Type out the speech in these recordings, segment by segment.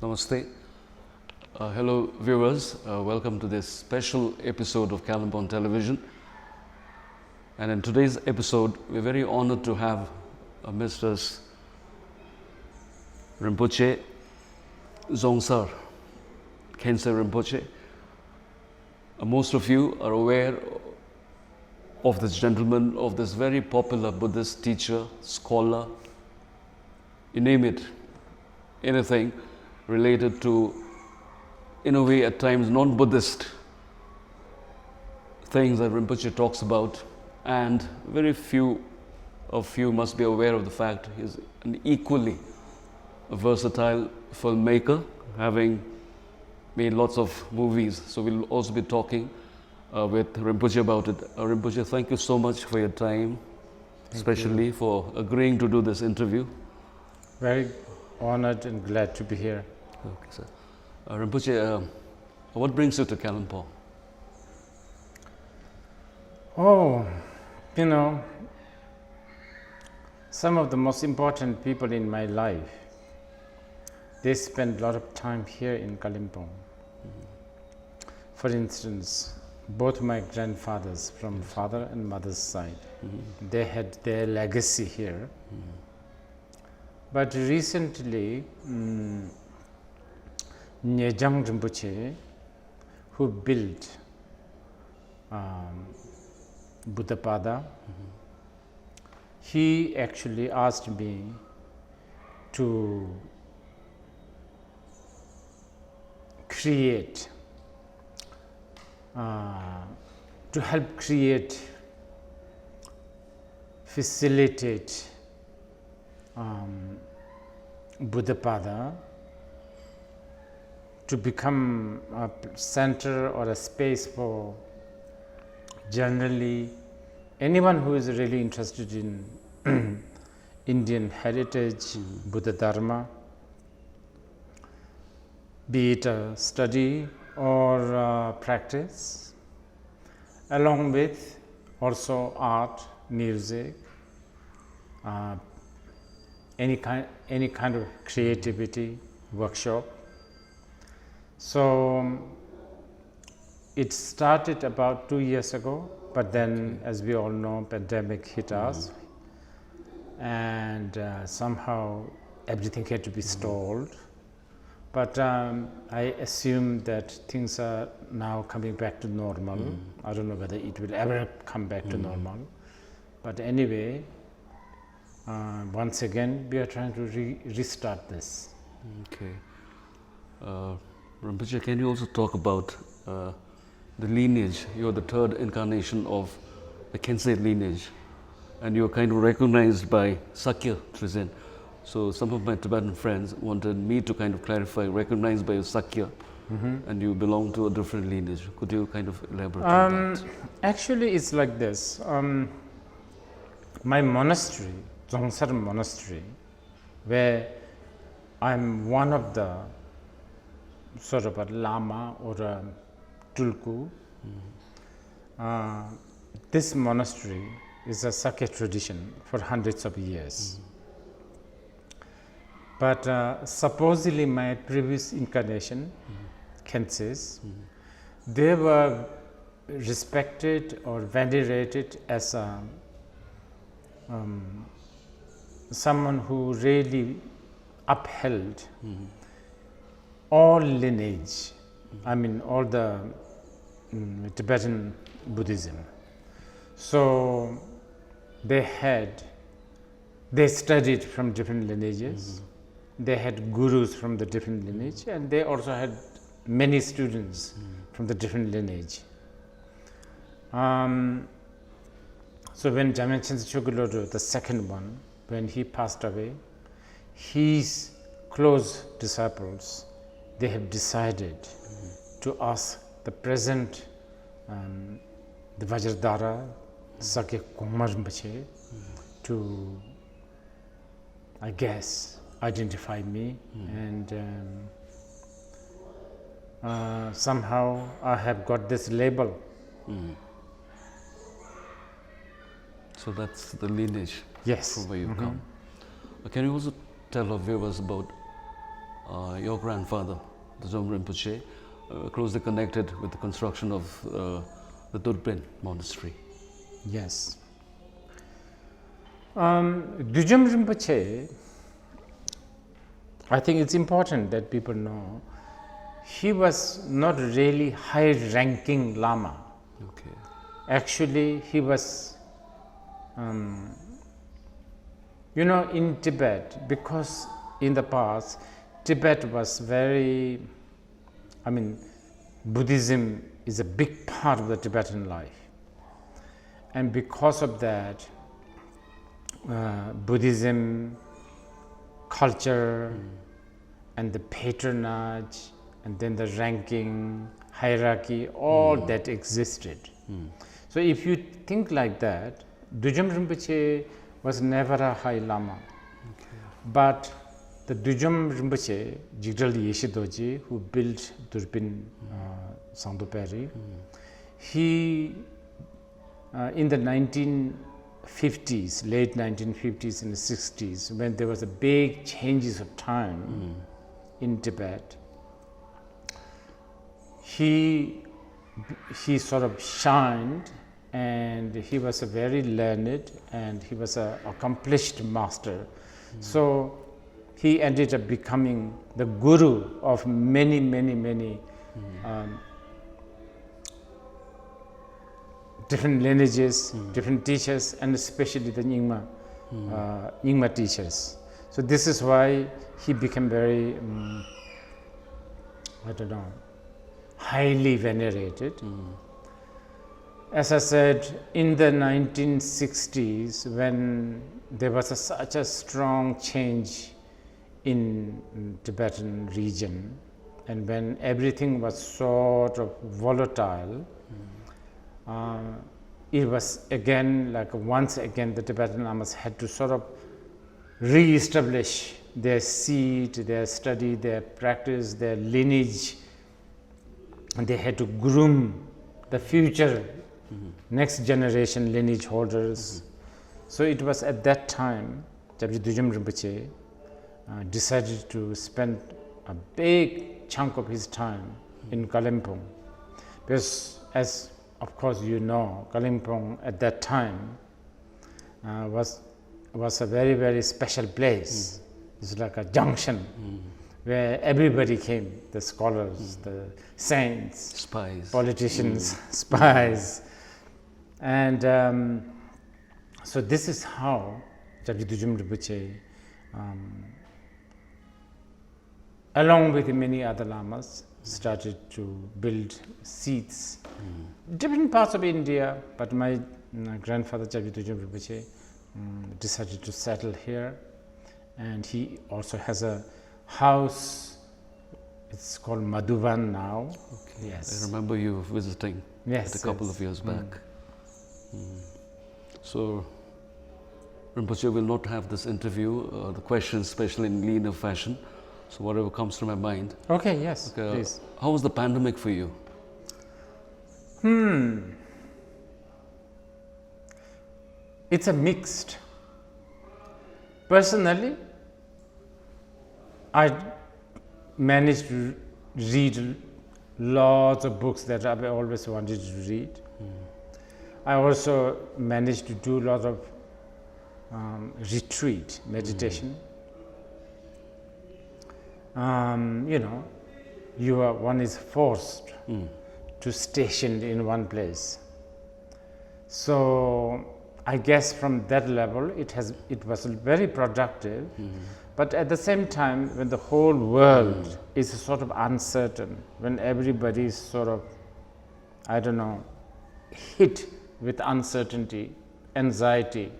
Namaste. Hello viewers, welcome to this special episode of Kalimpong Television. And in today's episode, we're very honored to have Mr. Rinpoche Zongsar, Khyentse Rinpoche. Most of you are aware of this gentleman, of this very popular Buddhist teacher, scholar, you name it, anything related to, in a way, at times non-Buddhist things that Rinpoche talks about, and very few of you must be aware of the fact he's an equally versatile filmmaker, having made lots of movies. So we'll also be talking with Rinpoche about it. Rinpoche, thank you so much for your time, especially for agreeing to do this interview. Very honored and glad to be here. Okay, sir. Rinpoche, what brings you to Kalimpong? Oh, you know, some of the most important people in my life, they spend a lot of time here in Kalimpong. For instance, both my grandfathers from father and mother's side, they had their legacy here. But recently, Nyejang Rinpoche, who built Buddhapada, he actually asked me to create, to help create, facilitate Buddhapada to become a center or a space for generally anyone who is really interested in Indian heritage, Buddha Dharma, be it a study or practice, along with also art, music, any kind of creativity workshop. So it started about 2 years ago, but then, as we all know, pandemic hit us, and somehow everything had to be stalled. But I assume that things are now coming back to normal. I don't know whether it will ever come back to normal. But anyway, once again, we are trying to restart this. Okay. Rinpoche, can you also talk about the lineage? You're the third incarnation of the Khyentse lineage, and you're kind of recognized by Sakya Trizin. So some of my Tibetan friends wanted me to kind of clarify, recognized by Sakya, and you belong to a different lineage. Could you kind of elaborate on that? Actually, it's like this. My monastery, Zongsar Monastery, where I'm one of the sort of a lama or a tulku. This monastery is a Sakya tradition for hundreds of years. But supposedly my previous incarnation, Khyentses, they were respected or venerated as someone who really upheld all lineage, I mean all the Tibetan Buddhism. So they studied from different lineages, they had gurus from the different lineage, and they also had many students from the different lineage. So when Jamyang Khyentse Chogyalodo, the second one, when he passed away, his close disciples, they have decided to ask the present, the Vajradhara, Sakya Kongma Rinpoche, to, I guess, identify me, and somehow I have got this label. So that's the lineage Yes. from where you come. Can you also tell our viewers about your grandfather, the Dzongchen Rinpoche, closely connected with the construction of the Durpin monastery. Yes. Dzongchen Rinpoche, I think it's important that people know, he was not really high-ranking Lama. Okay. Actually, he was, you know, in Tibet, because in the past, Tibet was very, I mean, Buddhism is a big part of the Tibetan life. And because of that, Buddhism, culture, and the patronage, and then the ranking, hierarchy, all that existed. So if you think like that, Dzongchen Rinpoche was never a high Lama. But the Dzongchen Rinpoche, Jigdal Yeshidoji, who built Durpin Sangdoperi, he, in the 1950s, late 1950s and 60s, when there was a big changes of time in Tibet, he sort of shined, and he was a very learned, and he was an accomplished master. So he ended up becoming the guru of many different lineages, different teachers, and especially the Nyingma teachers. So this is why he became very, I don't know, highly venerated. As I said, in the 1960s, when there was such a strong change in Tibetan region, and when everything was sort of volatile, it was again, like once again, the Tibetan Lamas had to sort of re-establish their seat, their study, their practice, their lineage, and they had to groom the future next generation lineage holders. So it was at that time that Dzongchen Rinpoche decided to spend a big chunk of his time in Kalimpong, because, as of course you know, Kalimpong at that time was a very special place. It's like a junction where everybody came, the scholars, the saints, Spies, politicians, spies. And so this is how Dzongchen Rinpoche, along with many other lamas, started to build seats, different parts of India, but my grandfather Dzongchen Rinpoche decided to settle here, and he also has a house. It's called Madhuban now. Okay. Yes, I remember you visiting yes, a couple of years back. So Rinpoche will not have this interview, the questions especially in linear fashion, so whatever comes to my mind. Okay, yes, Okay, please. how was the pandemic for you? It's a mixed. Personally, I managed to read lots of books that I've always wanted to read. I also managed to do a lot of retreat meditation. You know, one is forced to station in one place. So I guess from that level, it was very productive. But at the same time, when the whole world is sort of uncertain, when everybody is sort of, I don't know, hit with uncertainty, anxiety,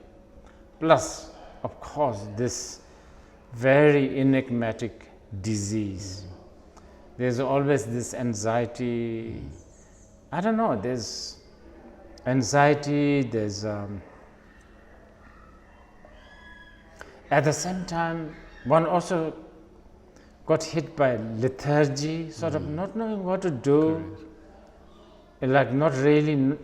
plus, of course, this very enigmatic disease. There's always this anxiety. I don't know, there's anxiety, there's at the same time, one also got hit by lethargy, sort of not knowing what to do, like not really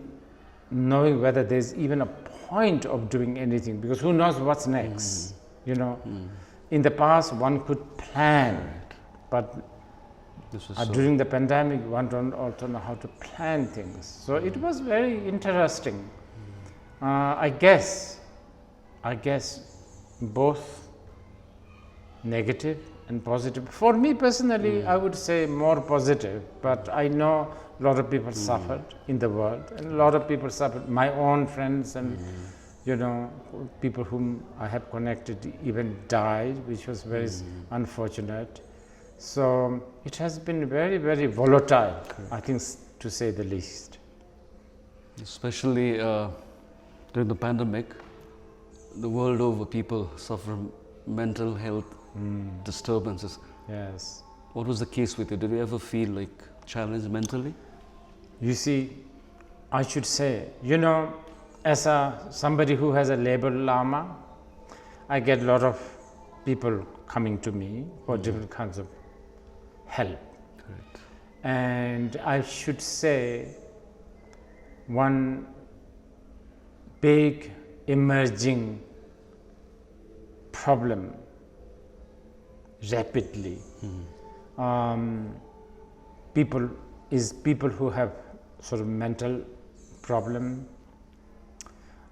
knowing whether there's even a point of doing anything, because who knows what's next, you know. In the past, one could plan but This was during the pandemic, one don't also know how to plan things. So it was very interesting. I guess both negative and positive. For me personally, I would say more positive, but I know a lot of people suffered in the world, and a lot of people suffered. My own friends and people whom I have connected even died, which was very unfortunate. So it has been very, very volatile, I think, to say the least. Especially during the pandemic, the world over, people suffer mental health disturbances. Yes. What was the case with you? Did you ever feel like challenged mentally? You see, I should say, as somebody who has a labor Lama, I get a lot of people coming to me for different kinds of help. Correct. And I should say, one big emerging problem rapidly, people who have sort of mental problem.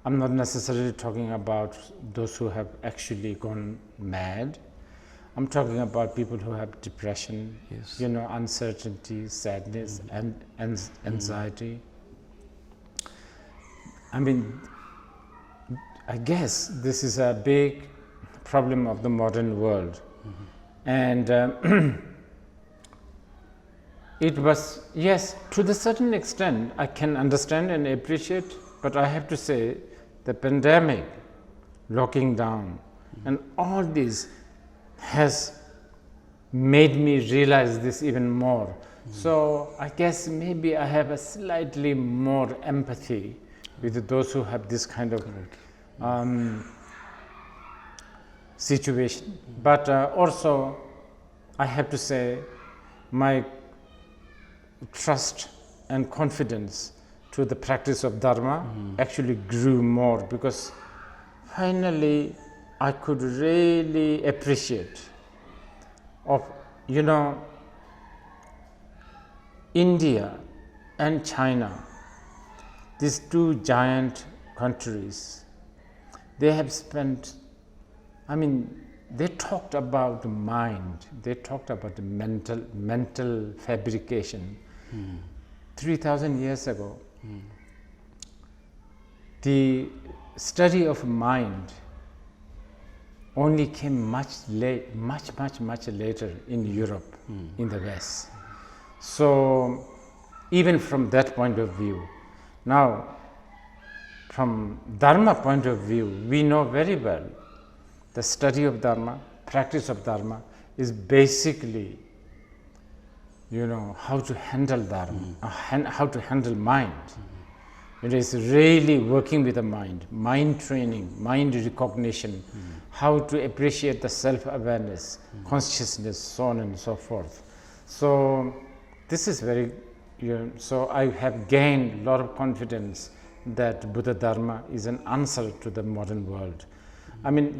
I'm not necessarily talking about those who have actually gone mad. I'm talking about people who have depression, Yes. Uncertainty, sadness, and anxiety. I mean, I guess this is a big problem of the modern world. And it was, yes, to the certain extent, I can understand and appreciate, but I have to say, the pandemic, locking down, and all this has made me realize this even more. So I guess maybe I have a slightly more empathy with those who have this kind of situation. But also, I have to say, my trust and confidence to the practice of Dharma actually grew more, because finally I could really appreciate of, India and China, these two giant countries, they have spent, they talked about the mind, they talked about the mental fabrication. 3,000 years ago, the study of mind only came much later in Europe, in the West. So even from that point of view, now from Dharma point of view, we know very well the study of Dharma, practice of Dharma is basically, how to handle Dharma, how to handle mind. It is really working with the mind training, mind recognition, how to appreciate the self-awareness, consciousness, so on and so forth. So this is very, so I have gained a lot of confidence that Buddha Dharma is an answer to the modern world.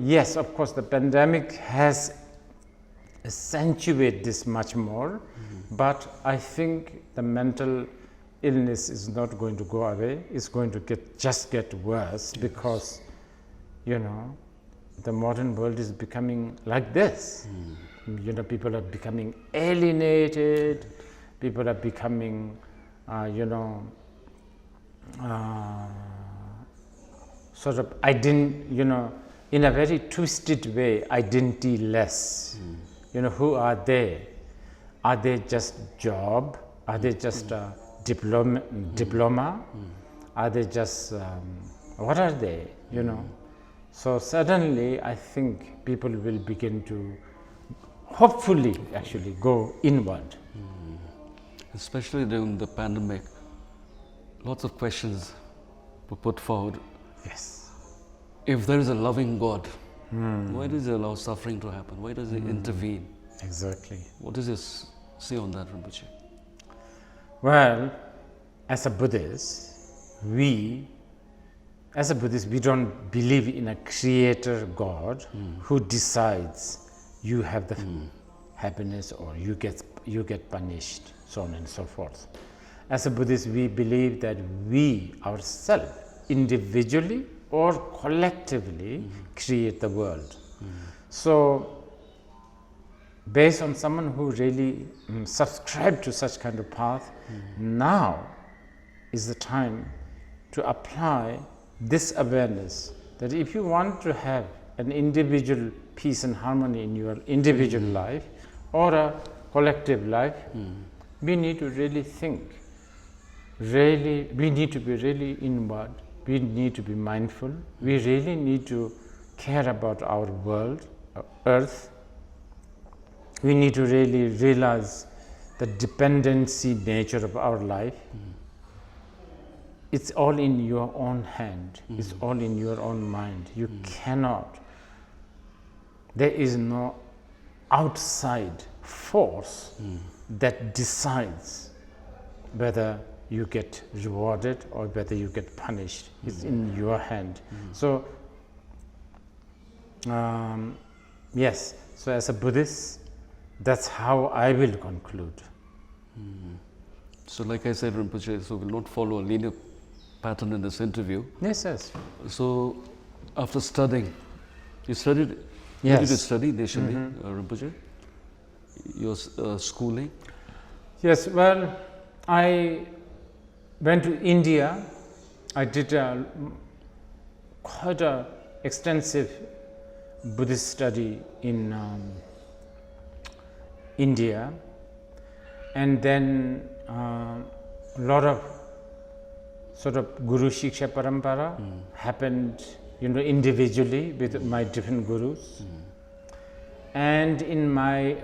Yes, of course, the pandemic has accentuated this much more, but I think the mental illness is not going to go away. It's going to get worse, because, the modern world is becoming like this. People are becoming alienated. People are becoming, sort of in a very twisted way, identity-less. Who are they? Are they just job? Are they just a diploma? Are they just, what are they, So suddenly, I think people will begin to, hopefully, actually go inward. Especially during the pandemic, lots of questions were put forward. Yes. If there is a loving God, why does he allow suffering to happen? Why does he intervene? Exactly. What does this say on that, Rinpoche? Well, as a Buddhist, we don't believe in a creator God who decides you have the happiness or you get punished, so on and so forth. As a Buddhist, we believe that we ourselves, individually or collectively, create the world. So, based on someone who really subscribed to such kind of path, now is the time to apply this awareness that if you want to have an individual peace and harmony in your individual life or a collective life, we need to really think. We need to be really inward. We need to be mindful. We really need to care about our world, our earth. We need to really realize the dependency nature of our life. It's all in your own hand. It's all in your own mind. You cannot. There is no outside force that decides whether you get rewarded or whether you get punished. It's in your hand. So, yes, so as a Buddhist, that's how I will conclude. So like I said, Rinpoche, so we'll not follow a linear pattern in this interview. Yes, yes. So after studying, you studied, Yes. where did you study initially, Rinpoche? Your schooling? Yes, well, I went to India. I did quite a extensive Buddhist study in India, and then a lot of sort of Guru Shiksha Parampara happened, individually with my different gurus. And in my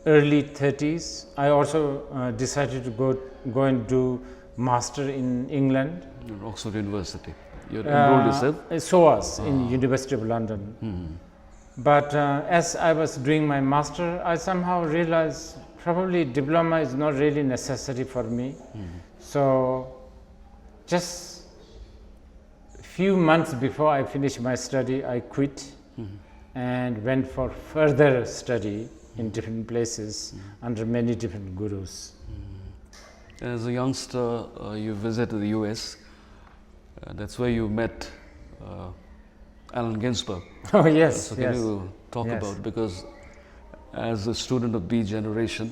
early 30s, I also decided to go and do master in England. In Oxford University. You enrolled yourself? So was in University of London. But as I was doing my master, I somehow realized probably diploma is not really necessary for me. So just a few months before I finished my study, I quit and went for further study in different places under many different gurus. As a youngster, you visited the US. That's where you met Allen Ginsberg. Oh yes, So can yes. you talk Yes. about, because as a student of B generation,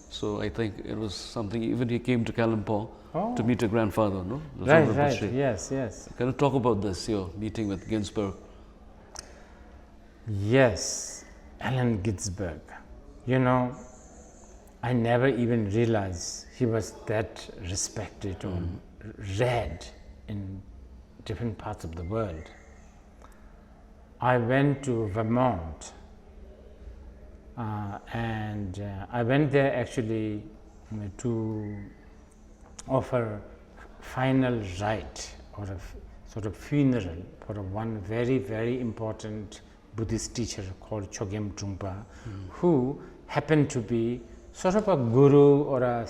so I think it was something, even he came to Kalimpong to meet your grandfather, no? The Right, Rinpoche. right, yes, yes. Can you talk about this, your meeting with Ginsberg? Yes, Allen Ginsberg. I never even realized he was that respected or read in different parts of the world. I went to Vermont and I went there actually to offer final rite or a sort of funeral for one very, very important Buddhist teacher called Chogyam Trungpa, who happened to be sort of a guru or a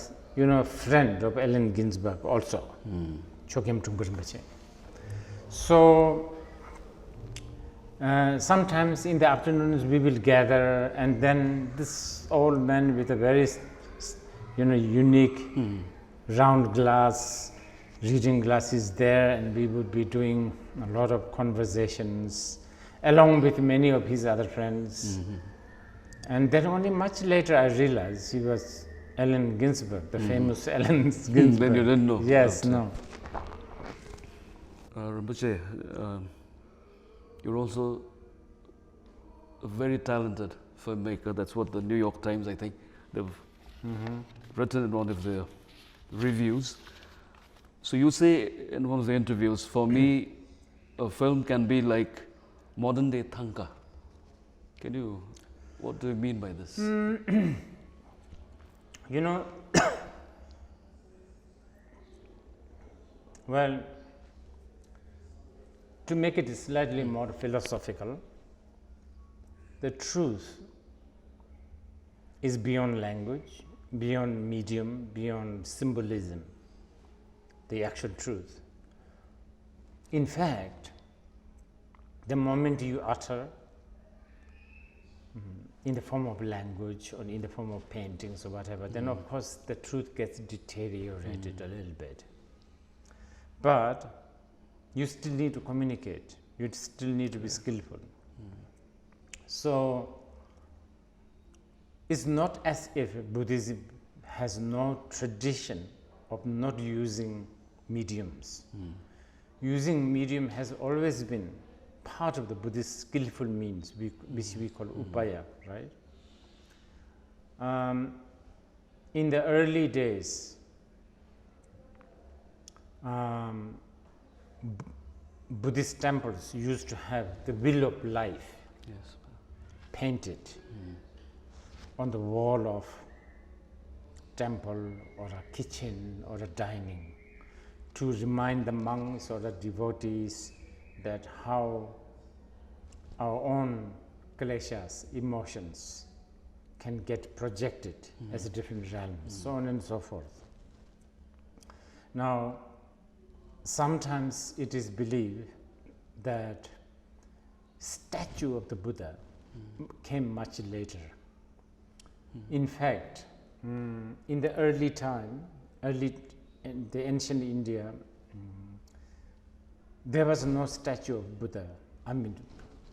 friend of Allen Ginsberg also, Chogyam Trungpa Rinpoche. So sometimes in the afternoons we will gather, and then this old man with a very unique round glass reading glass is there, and we would be doing a lot of conversations along with many of his other friends. And then only much later I realized he was Allen Ginsberg, the famous Allen Ginsberg. Then you didn't know. Yes, no. Rinpoche, you're also a very talented filmmaker. That's what the New York Times, I think, they've written in one of their reviews. So you say in one of the interviews, for me, a film can be like modern day tanka. What do you mean by this? Well, to make it slightly more philosophical, the truth is beyond language, beyond medium, beyond symbolism, the actual truth. In fact, the moment you utter in the form of language or in the form of paintings or whatever, then of course the truth gets deteriorated a little bit. But you still need to communicate. You still need to be skillful. So it's not as if Buddhism has no tradition of not using mediums. Using medium has always been part of the Buddhist skillful means, which we call upaya, right? In the early days, Buddhist temples used to have the wheel of life painted on the wall of temple or a kitchen or a dining, to remind the monks or the devotees that how our own kleshas, emotions, can get projected as a different realm, so on and so forth. Now, sometimes it is believed that statue of the Buddha came much later. In fact, in the early time, in the ancient India, there was no statue of Buddha. I mean,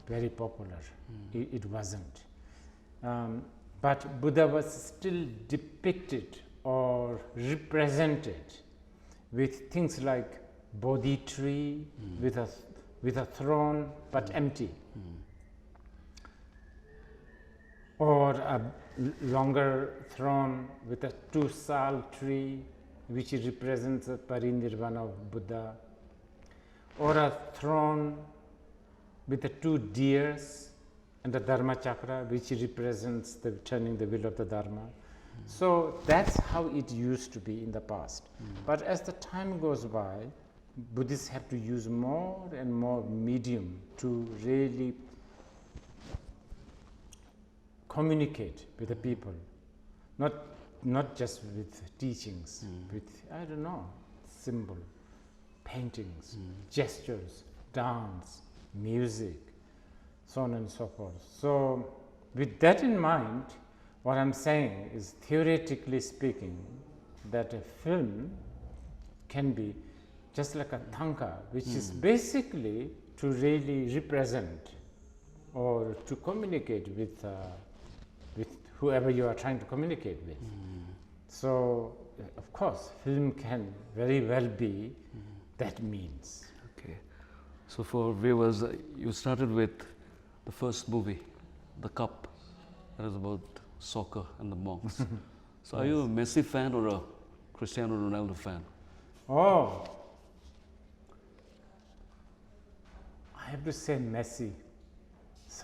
very popular. It wasn't. But Buddha was still depicted or represented with things like Bodhi tree, with a throne but empty, or a longer throne with a two sal tree, which represents the parinirvana of Buddha, or a throne with the two deers and the Dharma chakra, which represents the turning the wheel of the Dharma. So that's how it used to be in the past. But as the time goes by, Buddhists have to use more and more medium to really communicate with the people, not just with teachings, with, I don't know, symbol, paintings, gestures, dance, music, so on and so forth. So with that in mind, what I'm saying is, theoretically speaking, that a film can be just like a tanka, which is basically to really represent or to communicate with whoever you are trying to communicate with. So, of course, film can very well be that means. Okay. So for viewers, you started with the first movie, The Cup, that is about soccer and the monks. So are you a Messi fan or a Cristiano Ronaldo fan? Oh, I have to say Messi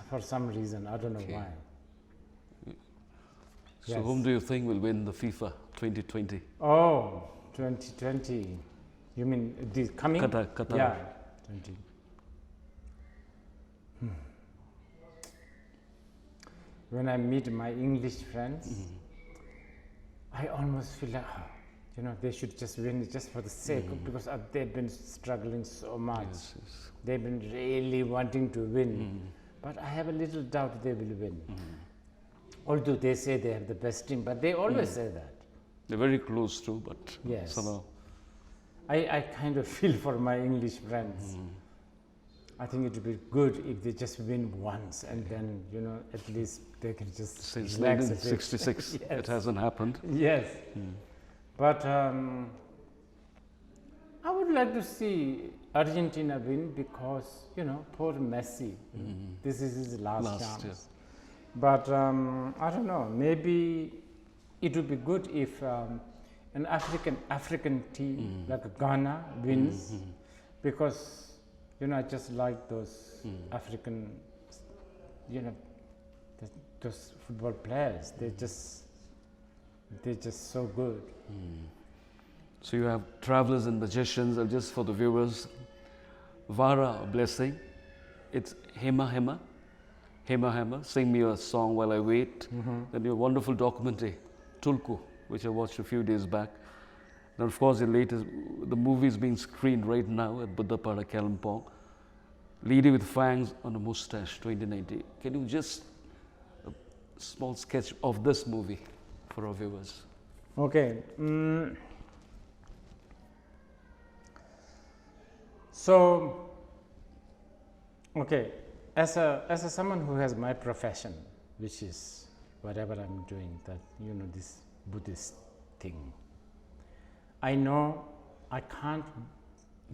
for some reason, I don't know why. So whom do you think will win the FIFA 2020? Oh, 2020. You mean the coming? Qatar. Yeah, 20. When I meet my English friends, I almost feel like, they should just win it just for the sake of, because they've been struggling so much. Yes. They've been really wanting to win. But I have a little doubt they will win. Although they say they have the best team, but they always say that. They're very close too, but Yes. somehow. I kind of feel for my English friends. I think it would be good if they just win once, and then, at least they can just Since relax a bit. 1966, Yes. it hasn't happened. Yes. But I would like to see Argentina win because, poor Messi. This is his last chance. Yeah. But I don't know, maybe it would be good if an African team like Ghana wins, because I just like those African, those football players. They're just so good. So you have travelers and magicians, and just for the viewers, Vara, blessing. It's Hema Hema. Hema Hema, sing me a song while I wait. Then your wonderful documentary, Tulku, which I watched a few days back. And of course, the movie is being screened right now at Buddhapada, Kalimpong. Lady with Fangs on a Mustache, 2019. Can you just small sketch of this movie for our viewers. Okay. So, okay, as a someone who has my profession, which is whatever I'm doing, that this Buddhist thing, I know I can't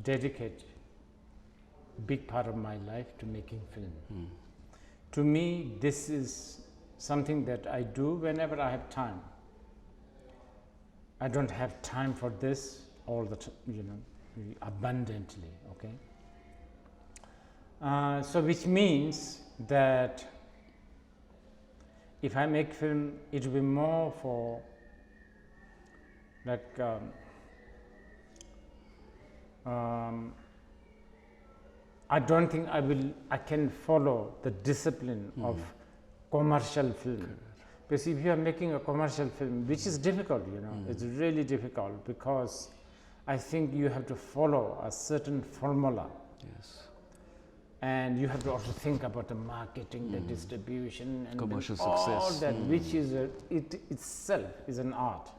dedicate big part of my life to making film. To me, this is something that I do whenever I have time. I don't have time for this all the time, abundantly. Okay. So which means that if I make film, it will be more for like I don't think I can follow the discipline of commercial film. Because if you are making a commercial film, which is difficult, it's really difficult, because I think you have to follow a certain formula. Yes. And you have to also think about the marketing, the distribution, and commercial all success. that, which is it itself is an art.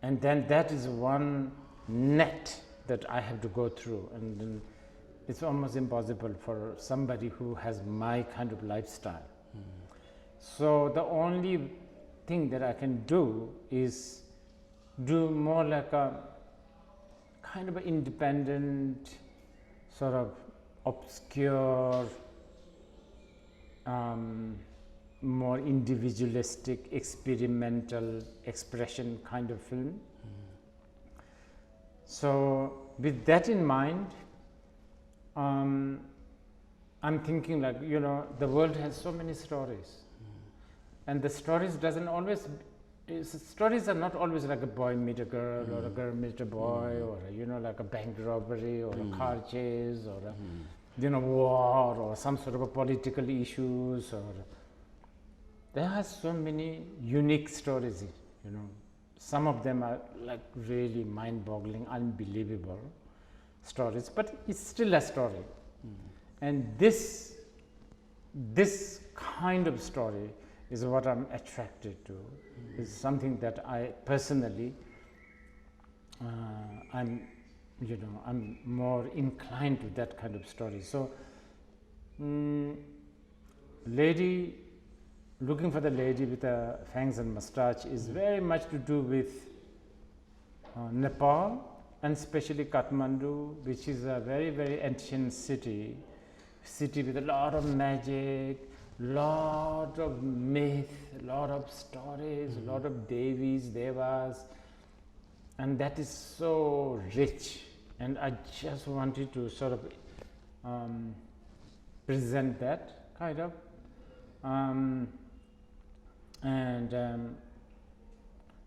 And then that is one net that I have to go through, and then it's almost impossible for somebody who has my kind of lifestyle. So the only thing that I can do is do more like a kind of an independent, sort of obscure, more individualistic, experimental expression kind of film. So with that in mind, I'm thinking like, the world has so many stories, and the stories stories are not always like a boy meet a girl or a girl meet a boy, or like a bank robbery or a car chase or a war or some sort of a political issues, or there are so many unique stories. Some of them are like really mind-boggling, unbelievable stories, but it's still a story. And this kind of story is what I'm attracted to. It's something that I personally, I'm more inclined to that kind of story. So, looking for the lady with the fangs and mustache is very much to do with Nepal, and especially Kathmandu, which is a very, very ancient city with a lot of magic, lot of myth, lot of stories, a lot of devis, devas, and that is so rich. And I just wanted to sort of present that kind of.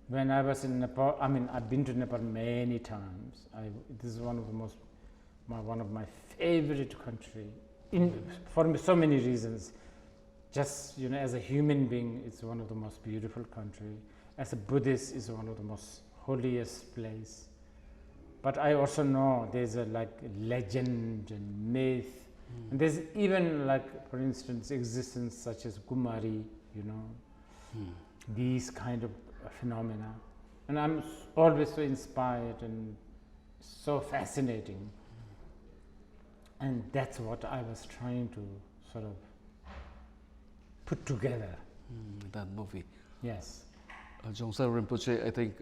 When I was in Nepal, I've been to Nepal many times. This is one of my favorite country, for so many reasons. Just as a human being, it's one of the most beautiful country. As a Buddhist, it's one of the most holiest place. But I also know there's a legend and myth, and there's even for instance, existence such as Kumari, these kind of phenomena, and I'm always so inspired and so fascinating, and that's what I was trying to sort of put together. That movie. Yes. Jongsa Rinpoche, I think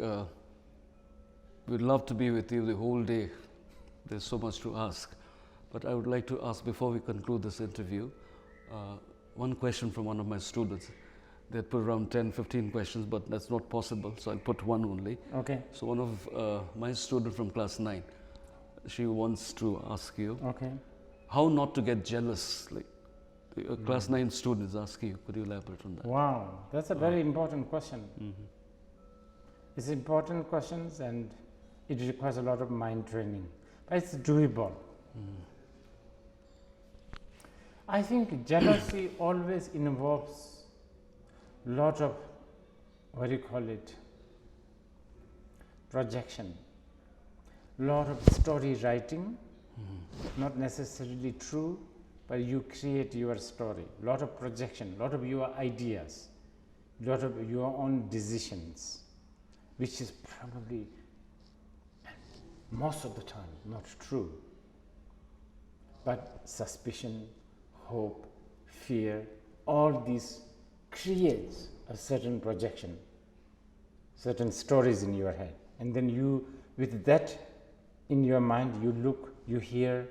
we'd love to be with you the whole day. There's so much to ask, but I would like to ask, before we conclude this interview, one question from one of my students. They had put around 10-15 questions, but that's not possible, so I'll put one only. Okay. So one of my student from class 9, she wants to ask you, okay, how not to get jealous. A class 9 student is asking you. Could you elaborate on that? Wow, that's a very important question. It's important questions, and it requires a lot of mind training, but it's doable. I think jealousy always involves lot of, projection, lot of story writing, not necessarily true, but you create your story, lot of projection, lot of your ideas, lot of your own decisions, which is probably most of the time not true. But suspicion, hope, fear, all these creates a certain projection, certain stories in your head. And then you, with that in your mind, you look, you hear,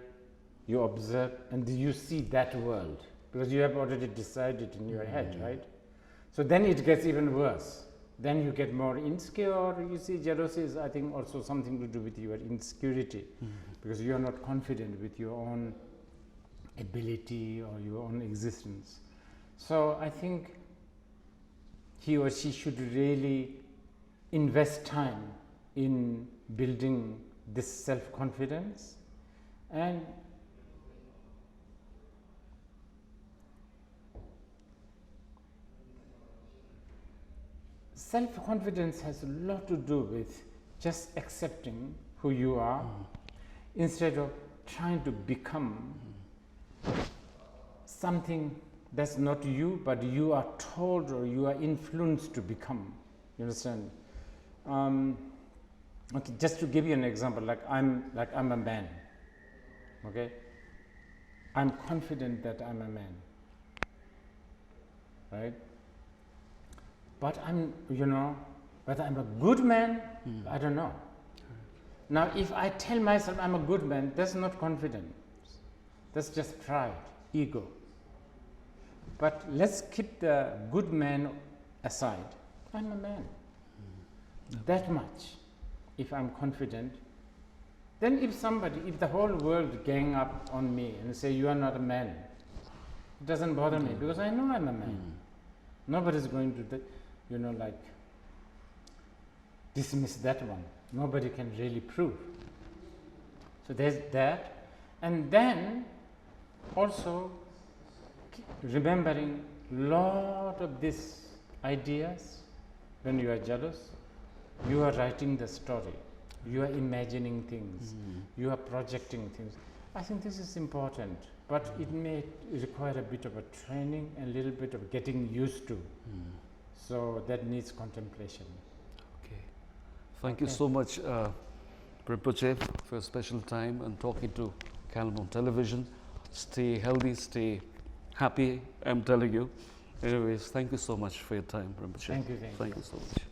you observe, and you see that world, because you have already decided in your head, right? So then it gets even worse. Then you get more insecure. You see, jealousy is, I think, also something to do with your insecurity, because you are not confident with your own ability or your own existence. So I think he or she should really invest time in building this self-confidence. And self-confidence has a lot to do with just accepting who you are instead of trying to become something that's not you, but you are told or you are influenced to become. You understand? Okay, just to give you an example, like I'm a man. Okay, I'm confident that I'm a man, right? But whether I'm a good man, I don't know. Now, if I tell myself I'm a good man, that's not confidence. That's just pride, ego. But let's keep the good man aside. I'm a man. That much. If I'm confident, then if the whole world gang up on me and say you are not a man, it doesn't bother me, because I know I'm a man. Nobody's going to dismiss that one. Nobody can really prove. So there's that. And then also remembering lot of these ideas. When you are jealous, you are writing the story, you are imagining things, you are projecting things. I think this is important, but it may require a bit of a training and a little bit of getting used to. So that needs contemplation. Okay. Thank you so much, Rinpoche, for your special time and talking to Kalimpong Television. Stay healthy, stay happy, I'm telling you. Anyways, thank you so much for your time, Rinpoche. Thank you. Thank you so much.